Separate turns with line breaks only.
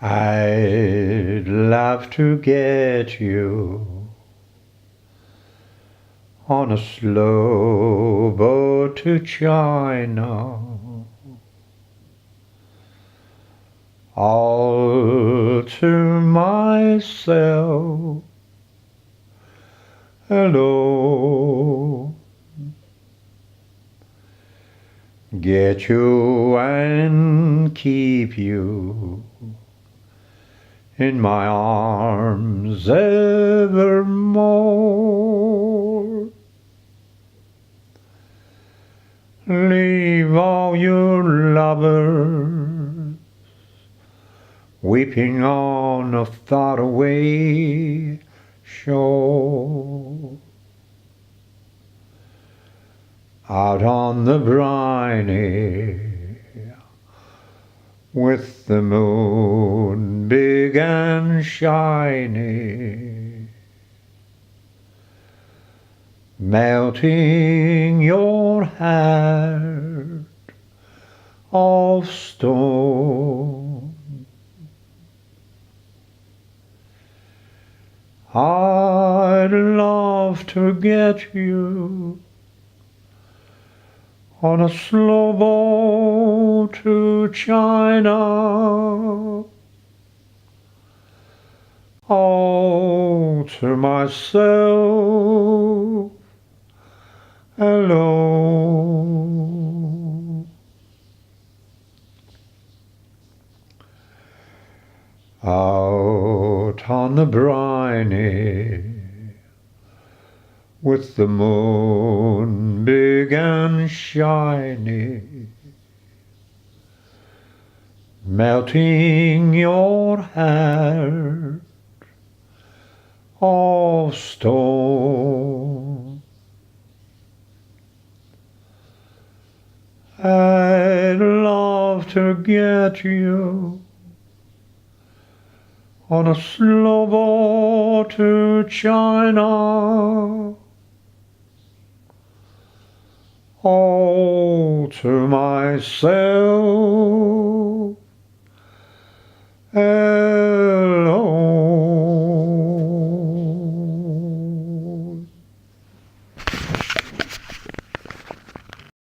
I'd love to get you on a slow boat to China, all to myself, alone. Get you and keep you in my arms evermore. Leave all your lovers weeping on a faraway shore. Out on the briny, with the moon big and shiny, melting your heart of stone. I'd love to get you on a slow boat to China, all to myself, alone. Out on the briny, with the moon big and shiny, melting your heart of stone. I'd love to get you on a slow boat to China, all to myself,